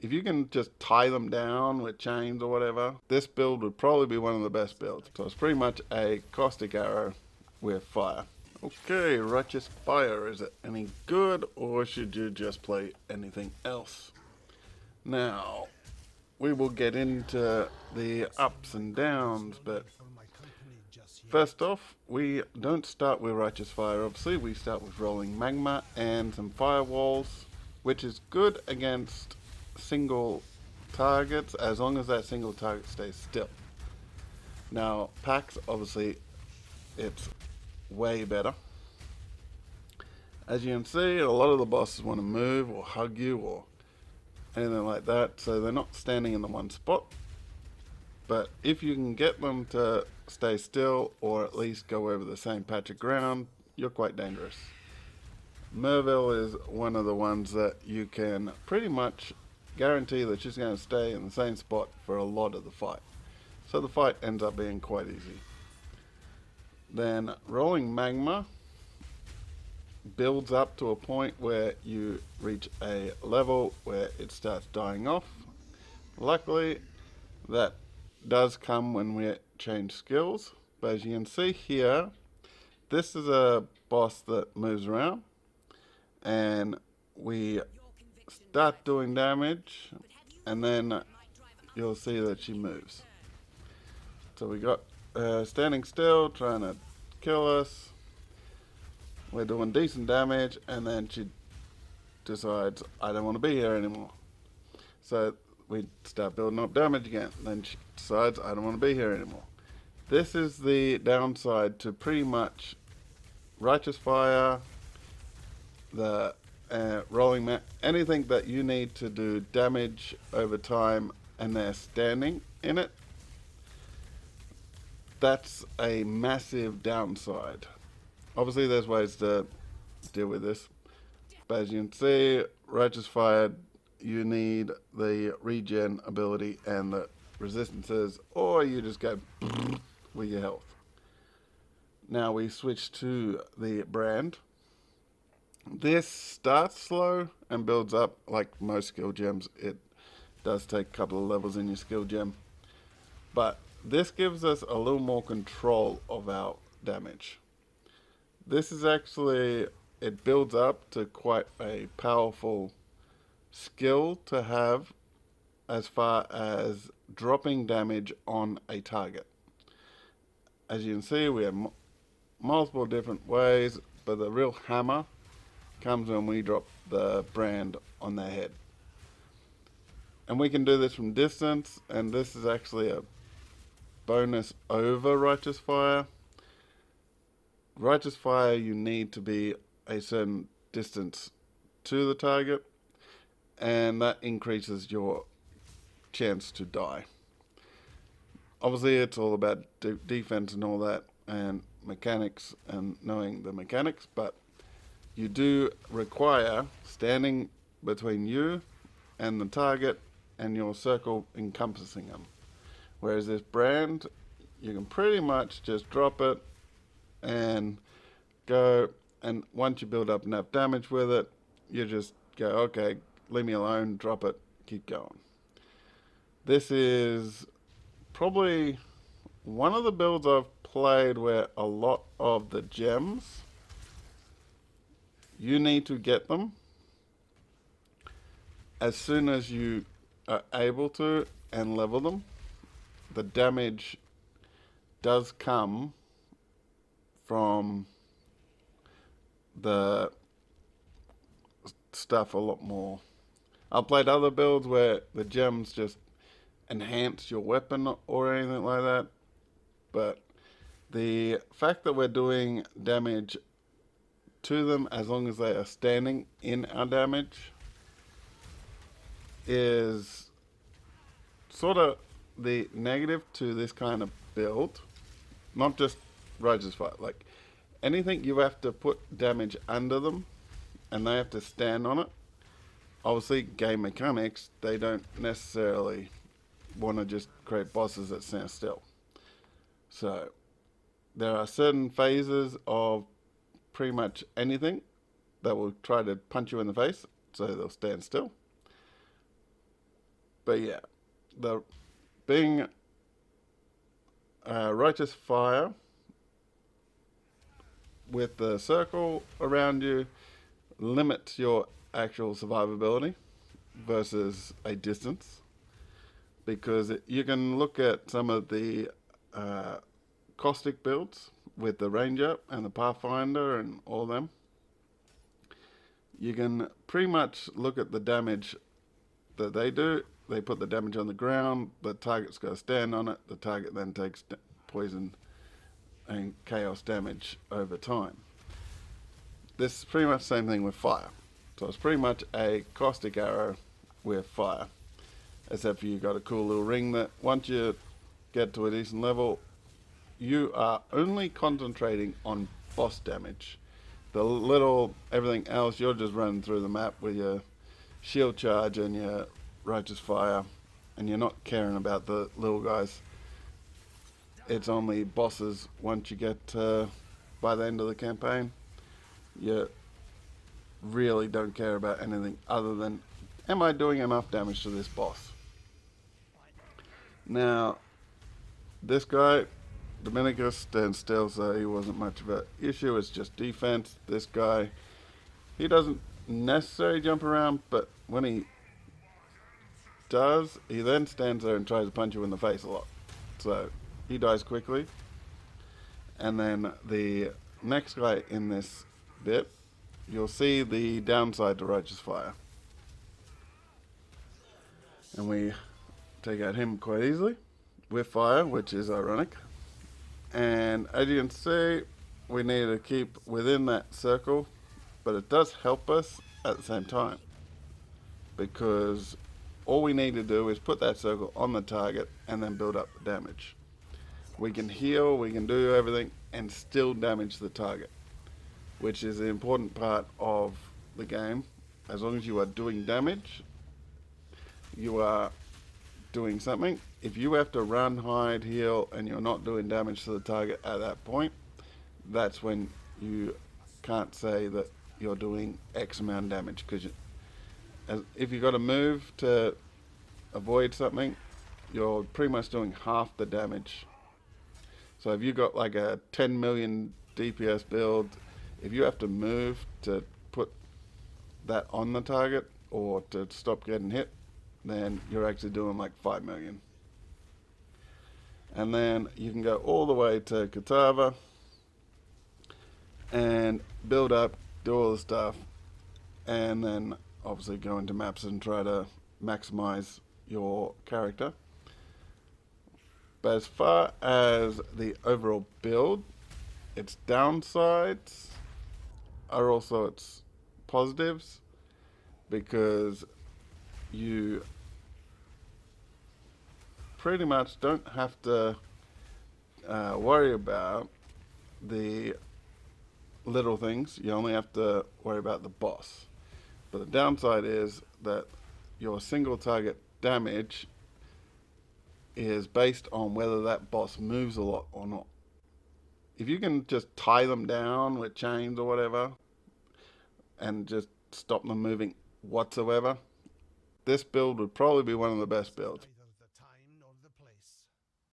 if you can just tie them down with chains or whatever, this build would probably be one of the best builds. So it's pretty much a caustic arrow with fire. Okay, Righteous Fire, is it any good or should you just play anything else? Now, we will get into the ups and downs, but first off, we don't start with Righteous Fire, obviously. We start with Rolling Magma and some Firewalls, which is good against single targets as long as that single target stays still. Now, packs, obviously, it's way better. As you can see, a lot of the bosses want to move or hug you or anything like that, so they're not standing in the one spot. But if you can get them to stay still or at least go over the same patch of ground, you're quite dangerous. Merville is one of the ones that you can pretty much guarantee that she's going to stay in the same spot for a lot of the fight. So the fight ends up being quite easy. Then Rolling Magma builds up to a point where you reach a level where it starts dying off. Luckily, that does come when we change skills, but as you can see here, this is a boss that moves around and we start doing damage and then you'll see that she moves. So we got standing still trying to kill us. We're doing decent damage and then she decides I don't want to be here anymore. So we start building up damage again. Then she decides I don't want to be here anymore. This is the downside to pretty much Righteous Fire, the rolling anything that you need to do damage over time and they're standing in it. That's a massive downside. Obviously there's ways to deal with this, but as you can see, Righteous Fire, you need the regen ability and the resistances, or you just go with your health. Now we switch to the brand. This starts slow and builds up like most skill gems. It does take a couple of levels in your skill gem, but this gives us a little more control of our damage. This is actually, it builds up to quite a powerful skill to have as far as dropping damage on a target. As you can see, we have multiple different ways, but the real hammer comes when we drop the brand on their head. And we can do this from distance, and this is actually a bonus over Righteous Fire. Righteous Fire, you need to be a certain distance to the target, and that increases your chance to die. Obviously, it's all about defense and all that, and mechanics and knowing the mechanics, but you do require standing between you and the target and your circle encompassing them. Whereas this brand, you can pretty much just drop it and go, and once you build up enough damage with it, you just go, okay, leave me alone, drop it, keep going. This is probably one of the builds I've played where a lot of the gems, you need to get them as soon as you are able to and level them. The damage does come from the stuff a lot more. I've played other builds where the gems just enhance your weapon or anything like that, but the fact that we're doing damage to them as long as they are standing in our damage is sort of the negative to this kind of build. Not just Righteous Fire, like anything you have to put damage under them and they have to stand on it. Obviously, game mechanics, they don't necessarily want to just create bosses that stand still. So there are certain phases of pretty much anything that will try to punch you in the face, so they'll stand still. But yeah, the being righteous fire with the circle around you limits your actual survivability versus a distance, because you can look at some of the caustic builds with the ranger and the pathfinder and all them. You can pretty much look at the damage that they do. They put the damage on the ground, the target's got to stand on it, the target then takes poison and chaos damage over time. This is pretty much the same thing with fire. So it's pretty much a caustic arrow with fire, except for you got a cool little ring that once you get to a decent level, you are only concentrating on boss damage. The little everything else, you're just running through the map with your shield charge and your righteous fire, and you're not caring about the little guys. It's only bosses. Once you get by the end of the campaign, you really don't care about anything other than, am I doing enough damage to this boss? Now, this guy, Dominicus, stands still, so he wasn't much of an issue. It's just defense. This guy, he doesn't necessarily jump around, but when he does, he then stands there and tries to punch you in the face a lot. So he dies quickly. And then the next guy in this bit, you'll see the downside to Righteous Fire. And we take out him quite easily with fire, which is ironic. And as you can see, we need to keep within that circle, but it does help us at the same time, because all we need to do is put that circle on the target and then build up the damage. We can heal, we can do everything and still damage the target, which is the important part of the game. As long as you are doing damage, you are doing something. If you have to run, hide, heal, and you're not doing damage to the target at that point, that's when you can't say that you're doing X amount of damage, because if you've got to move to avoid something, you're pretty much doing half the damage. So if you've got like a 10 million DPS build, if you have to move to put that on the target or to stop getting hit, then you're actually doing like 5 million. And then you can go all the way to Katava and build up, do all the stuff, and then obviously go into maps and try to maximize your character. But as far as the overall build, its downsides are also its positives, because you pretty much don't have to worry about the little things. You only have to worry about the boss. But the downside is that your single target damage is based on whether that boss moves a lot or not. If you can just tie them down with chains or whatever and just stop them moving whatsoever, this build would probably be one of the best builds.